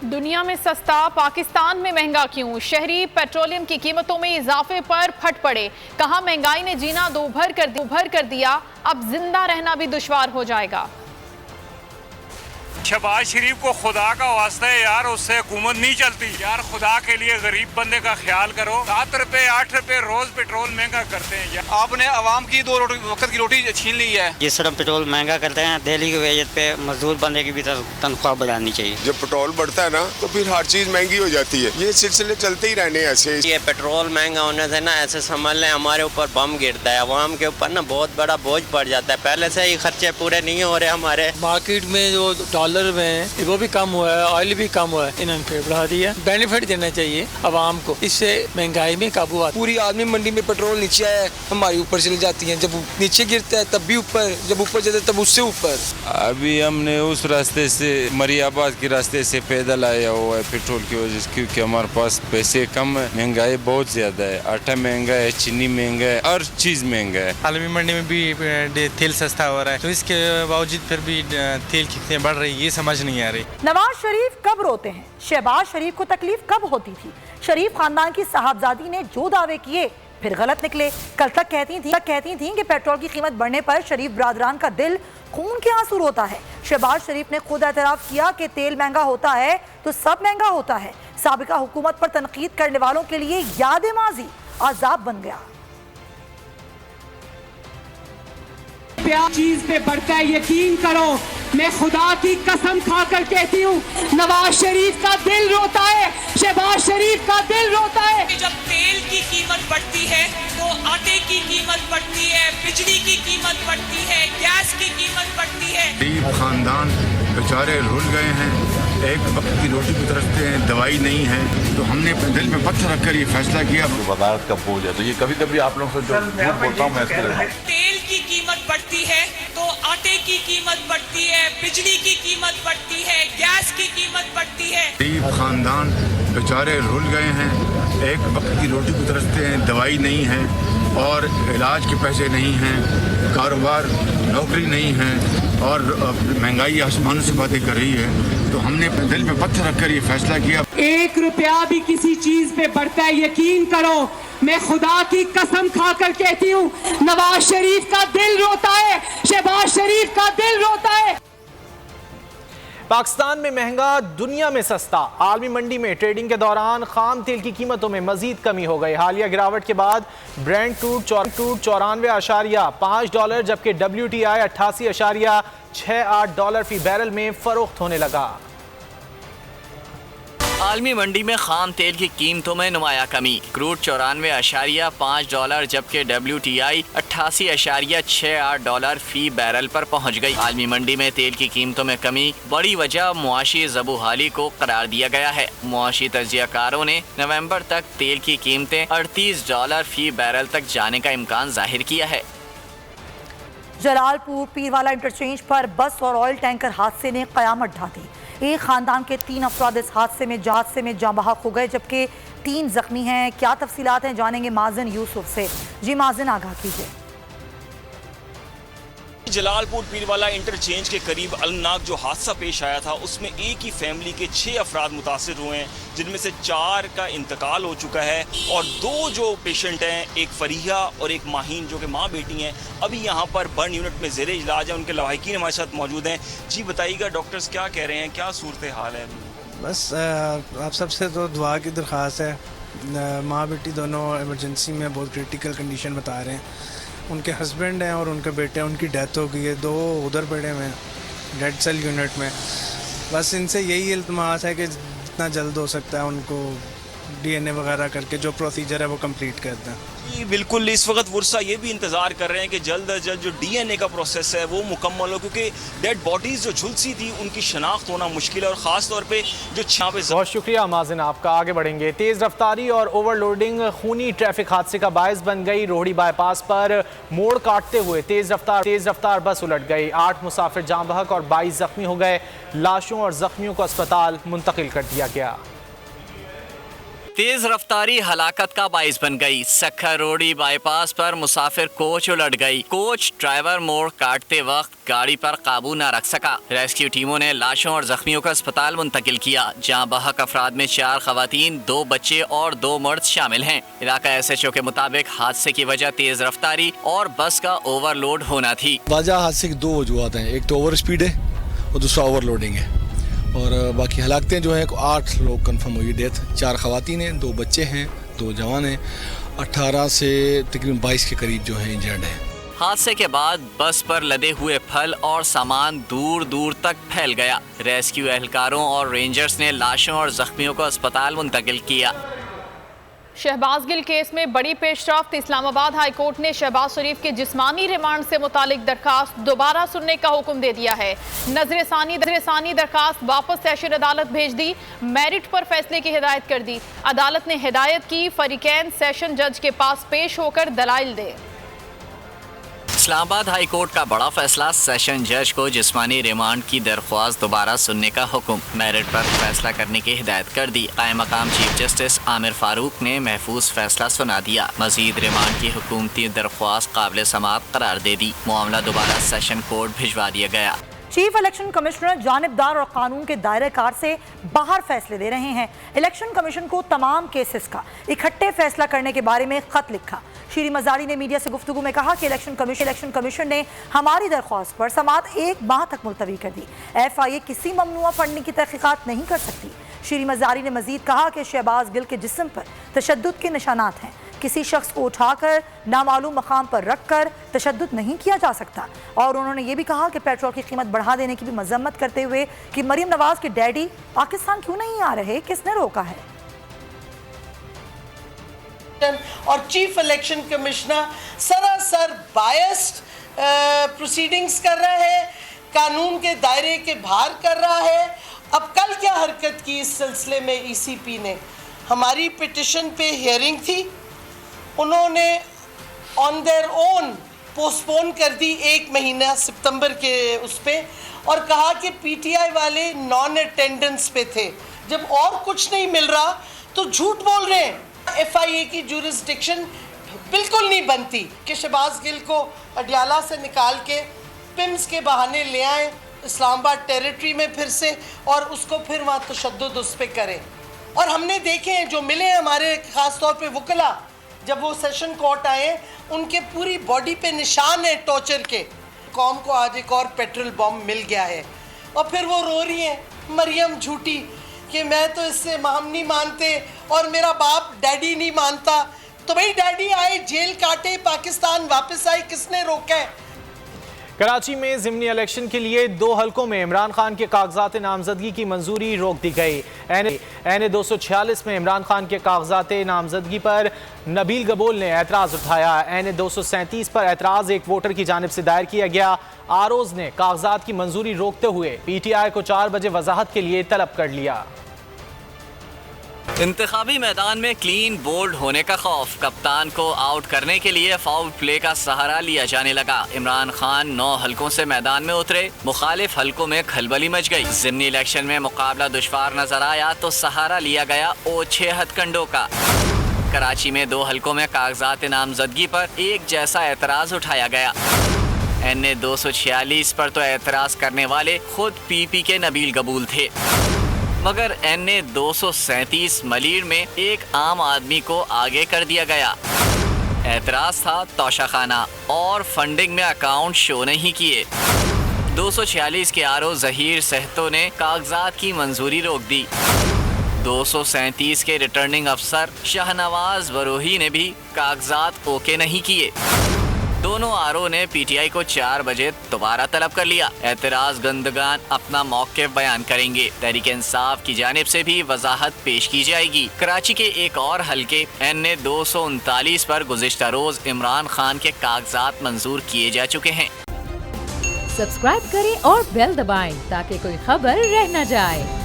दुनिया में सस्ता, पाकिस्तान में महंगा क्यों? शहरी पेट्रोलियम की कीमतों में इजाफे पर फट पड़े। कहा महंगाई ने जीना दो भर कर दिया, अब जिंदा रहना भी दुश्वार हो जाएगा। शहबाज शरीफ को खुदा का वास्ता है यार, उससे हुकूमत नहीं चलती यार। खुदा के लिए गरीब बंदे का ख्याल करो। 7 रुपए 8 रुपए रोज पेट्रोल महंगा करते हैं यार। आपने आवाम की 2 वक्त की रोटी छीन ली है। जिस तरह पेट्रोल महंगा करते हैं, दिल्ली की वेजत पे मजदूर बंदे की भी तनख्वाह बढ़ानी चाहिए। जब पेट्रोल बढ़ता है ना तो फिर हर चीज महंगी हो जाती है। ये सिलसिले चलते ही रहने ऐसे। ये पेट्रोल महंगा होने से ना ऐसे समझ लें हमारे ऊपर बम गिरता है, अवाम के ऊपर ना बहुत बड़ा बोझ पड़ जाता है। पहले से ही खर्चे पूरे नहीं हो रहे हमारे। मार्केट में जो डॉलर में वो भी कम हुआ है, ऑयल भी कम हुआ है, इन्होंने बढ़ा दिया। बेनिफिट देना चाहिए आवाम को, इससे महंगाई में काबू आता है। पूरी आदमी मंडी में पेट्रोल नीचे आया है, हमारी ऊपर चली जाती है। जब नीचे गिरता है तब भी ऊपर, जब ऊपर जाता है तब उससे ऊपर। अभी हमने उस रास्ते से मरियाबाद के रास्ते से पैदल आया हुआ है पेट्रोल की वजह से, क्योंकि हमारे पास पैसे कम है। महंगाई बहुत ज्यादा है, आटा महंगा है, चीनी महंगा है, हर चीज महंगा है। आलमी मंडी में भी तेल सस्ता हो रहा है, तो इसके बावजूद फिर भी तेल की कीमतें बढ़ रही है, ये समझ नहीं आ रही। नवाज शरीफ कब रोते हैं? शहबाज शरीफ को तकलीफ कब होती थी? शरीफ खानदान की साहबजादी ने जो दावे किए फिर गलत निकले। कल तक कहती थी कि पेट्रोल की कीमत बढ़ने पर शरीफ बरादरान का दिल खून के आंसू रोता है। शहबाज शरीफ ने खुद एतराफ़ किया कि तेल महंगा होता है तो सब महंगा होता है। साबिका हुकूमत पर तनकीद करने वालों के लिए याद माजी अजाब बन गया। चीज पे बढ़ता है, यकीन करो, मैं खुदा की कसम खाकर कहती हूँ, नवाज शरीफ का दिल रोता है, शहबाज शरीफ का दिल रोता है। जब तेल की कीमत बढ़ती है तो आटे की कीमत बढ़ती है, बिजली की कीमत बढ़ती है, गैस की कीमत बढ़ती है। गरीब खानदान बेचारे रुल गए हैं, एक वक्त की रोटी भी तरसते हैं, दवाई नहीं है। तो हमने अपने दिल में पत्थर रखकर ये फैसला किया। वजारत का बोझ है, तो ये कभी कभी आप लोगों से जो झूठ बोलता हूँ मैं इसके तेल की कीमत बढ़ती है तो आटे की कीमत बढ़ती है, बिजली की कीमत बढ़ती है, गैस की कीमत बढ़ती है। गरीब खानदान बेचारे रुल गए हैं, एक वक्त की रोटी भी तरसते हैं, दवाई नहीं है और इलाज के पैसे नहीं हैं, कारोबार नौकरी नहीं है और महंगाई आसमानों से बातें कर रही है। तो हमने अपने दिल में पत्थर रखकर ये फैसला किया। 1 रुपया भी किसी चीज पे बढ़ता है, यकीन करो, मैं खुदा की कसम खाकर कहती हूँ, नवाज शरीफ का दिल रोता है, शहबाज शरीफ का दिल रोता है। पाकिस्तान में महंगा, दुनिया में सस्ता। आलमी मंडी में ट्रेडिंग के दौरान खाम तेल की कीमतों में मजीद कमी हो गई। हालिया गिरावट के बाद ब्रेंट क्रूड $94.5, जबकि WTI $88.68 फी बैरल में फरोख्त होने लगा। आलमी मंडी में खाम तेल की कीमतों में नुमाया कमी। क्रूड $94.5 जबकि WTI $88.68 फी बैरल पर पहुंच गई। आलमी मंडी में तेल की कीमतों में कमी बड़ी वजह मुआशी ज़बूहाली को करार दिया गया है। मुआशी तज्जियाकारों ने नवंबर तक तेल की कीमतें $38 फी बैरल तक जाने का इम्कान जाहिर किया है। जलालपुर पीरवाला इंटरचेंज पर बस और ऑयल टैंकर हादसे ने कयामत ढा दी। एक खानदान के 3 अफराद इस हादसे में जाँ बहक हो गए, जबकि 3 जख्मी हैं। क्या तफसीलात हैं, जानेंगे माजिन यूसुफ से। जी माजिन, आगाह कीजिए। जलालपुर पीरवाला इंटरचेंज के करीब अलनाक जो हादसा पेश आया था, उसमें एक ही फैमिली के 6 अफराद मुतासिर हुए हैं, जिनमें से 4 का इंतकाल हो चुका है और 2 जो पेशेंट हैं, एक फरीहा और एक माहीन, जो कि माँ बेटी हैं, अभी यहाँ पर बर्न यूनिट में ज़ेरे इलाज है। उनके लवाहिकीन हमारे साथ मौजूद हैं। जी बताइएगा, डॉक्टर्स क्या कह रहे हैं, क्या सूरत हाल है? बस आप सबसे तो दुआ की दरख्वास्त है। माँ बेटी दोनों एमरजेंसी में बहुत क्रिटिकल कंडीशन बता रहे हैं। उनके हस्बैंड हैं और उनके बेटे हैं, उनकी डेथ हो गई है। 2 उधर पड़े हुए हैं डेड सेल यूनिट में। बस इनसे यही इल्तमास है कि जितना जल्द हो सकता है उनको DNA वगैरह करके जो प्रोसीजर है वो कंप्लीट कर दें। जी बिल्कुल, इस वक्त वर्षा ये भी इंतज़ार कर रहे हैं कि जल्द अज जल्द जो DNA का प्रोसेस है वो मुकम्मल हो, क्योंकि डेड बॉडीज़ जो झुलसी थी उनकी शनाख्त होना मुश्किल है, और ख़ास तौर पे जो बहुत शुक्रिया माजिन आपका। आगे बढ़ेंगे। तेज़ रफ्तारी और ओवरलोडिंग खूनी ट्रैफिक हादसे का बायस बन गई। रोहड़ी बाईपास पर मोड़ काटते हुए तेज़ रफ्तार बस उलट गई। 8 मुसाफिर जाँ बहक और 22 जख्मी हो गए। लाशों और जख्मियों को अस्पताल मुंतकिल कर दिया गया। तेज रफ्तारी हलाकत का बाइस बन गई। सक्खर रोडी बाईपास पर मुसाफिर कोच उलट गई। कोच ड्राइवर मोड़ काटते वक्त गाड़ी पर काबू न रख सका। रेस्क्यू टीमों ने लाशों और जख्मियों को अस्पताल मुंतकिल किया, जहां बहक अफराद में 4 खवातीन, 2 बच्चे और 2 मर्द शामिल हैं। इलाका SHO के मुताबिक हादसे की वजह तेज रफ्तारी और बस का ओवरलोड होना थी। वजह हादसे की 2 वजूहत हैं, एक तो ओवर स्पीड है और दूसरा ओवरलोडिंग है। और बाकी हलाकतें जो हैं 8 लोग कंफर्म हुई डेथ, 4 खवातीन हैं, 2 बच्चे हैं, 2 जवान हैं, 18 से तकरीबन 22 के करीब जो हैं इंजर्ड हैं। हादसे के बाद बस पर लदे हुए फल और सामान दूर दूर तक फैल गया। रेस्क्यू एहलकारों और रेंजर्स ने लाशों और जख्मियों को अस्पताल मुंतकिल किया। शहबाज गिल केस में बड़ी पेशरफ्त। इस्लामाबाद हाई कोर्ट ने शहबाज शरीफ के जिस्मानी रिमांड से मुतालिक दरखास्त दोबारा सुनने का हुक्म दे दिया है। नजरसानी दरखास्त वापस सेशन अदालत भेज दी। मेरिट पर फैसले की हिदायत कर दी। अदालत ने हिदायत की फरीकैन सेशन जज के पास पेश होकर दलाइल दे। इस्लामाबाद हाई कोर्ट का बड़ा फैसला, सेशन जज को जिस्मानी रिमांड की दरख्वास्त दोबारा सुनने का हुक्म, मेरिट पर फैसला करने की हिदायत कर दी। कायम मकाम चीफ जस्टिस आमिर फारूक ने महफूज फैसला सुना दिया। मजीद रिमांड की हुकूमती दरख्वास्त काबिल समाअत करार दे दी। मामला दोबारा सेशन कोर्ट भिजवा दिया गया। चीफ इलेक्शन कमिश्नर जानिबदार और कानून के दायरे कार से बाहर फैसले दे रहे हैं। इलेक्शन कमीशन को तमाम केसेस का इकट्ठे फैसला करने के बारे में खत लिखा। श्री मजारी ने मीडिया से गुफ्तगू में कहा कि इलेक्शन कमीशन ने हमारी दरख्वास्त पर समाअत 1 माह तक मुलतवी कर दी। FIA किसी ममनुआ फंडिंग की तहकीकात नहीं कर सकती। श्री मजारी ने मजीद कहा कि शहबाज गिल के जिस्म पर तशद्दुद के निशानात हैं। किसी शख्स को उठाकर नामालूम मकाम पर रखकर तशद्दुद नहीं किया जा सकता। और उन्होंने ये भी कहा कि पेट्रोल की कीमत बढ़ा देने की भी मजम्मत करते हुए कि मरीम नवाज के डैडी पाकिस्तान क्यों नहीं आ रहे, किसने रोका है। और चीफ इलेक्शन कमिश्नर सरासर बायस्ड प्रोसीडिंग्स कर रहा है, कानून के दायरे के बाहर कर रहा है। अब कल क्या हरकत की इस सिलसिले में ECP ने, हमारी पिटिशन पे हियरिंग थी, उन्होंने ऑन देयर ओन पोस्टपोन कर दी 1 महीना सितंबर के उस पे, और कहा कि PTI वाले नॉन अटेंडेंस पे थे। जब और कुछ नहीं मिल रहा तो झूठ बोल रहे हैं। FIA की जुरिस्डिक्शन बिल्कुल नहीं बनती कि शहबाज गिल को अडियाला से निकाल के पिम्स के बहाने ले आए इस्लामाबाद टेरिटरी में फिर से, और उसको फिर वहाँ तशद्दुद उस पर करें। और हमने देखे हैं जो मिले हमारे ख़ास तौर पे वकला, जब वो सेशन कोर्ट आए उनके पूरी बॉडी पे निशान है टॉर्चर के। कौम को आज एक और पेट्रोल बॉम्ब मिल गया है और फिर वो रो रही है मरियम झूठी कि मैं तो इससे हम नहीं मानते और मेरा बाप डैडी नहीं मानता। तो भाई डैडी आए, जेल काटे, पाकिस्तान वापस आए, किसने रोका है। कराची में ज़िमनी इलेक्शन के लिए 2 हलकों में इमरान खान के कागजात नामजदगी की मंजूरी रोक दी गई। NA 246 में इमरान खान के कागजात नामजदगी पर नबील गबोल ने एतराज़ उठाया। NA 237 पर एतराज़ एक वोटर की जानिब से दायर किया गया। ROs ने कागजात की मंजूरी रोकते हुए PTI को 4 बजे वजाहत के लिए तलब कर लिया। इंतखाबी मैदान में क्लीन बोल्ड होने का खौफ, कप्तान को आउट करने के लिए फाउल प्ले का सहारा लिया जाने लगा। इमरान खान 9 हलकों से मैदान में उतरे, मुखालिफ हलकों में खलबली मच गई। ज़िमनी इलेक्शन में मुकाबला दुश्वार नजर आया तो सहारा लिया गया ओछे हथकंडों का। कराची में 2 हलकों में कागजात नामजदगी पर एक जैसा एतराज उठाया गया। NA 246 पर तो एतराज करने वाले खुद PP के नबील गबूल थे, मगर NA 237 मलीर में एक आम आदमी को आगे कर दिया गया। एतराज था तोशाखाना और फंडिंग में अकाउंट शो नहीं किए। 246 के RO जहीर सहतो ने कागजात की मंजूरी रोक दी। 237 के रिटर्निंग अफसर शाहनवाज बरोही ने भी कागजात ओके नहीं किए। दोनों RO ने PTI को 4 बजे दोबारा तलब कर लिया। एतराज गंदगान अपना मौक़िफ़ बयान करेंगे। तहरीक इंसाफ की जानिब से भी वजाहत पेश की जाएगी। कराची के एक और हलके NA 239 पर गुज़िश्ता रोज इमरान खान के कागजात मंजूर किए जा चुके हैं। सब्सक्राइब करें और बेल दबाएं ताकि कोई खबर रह न जाए।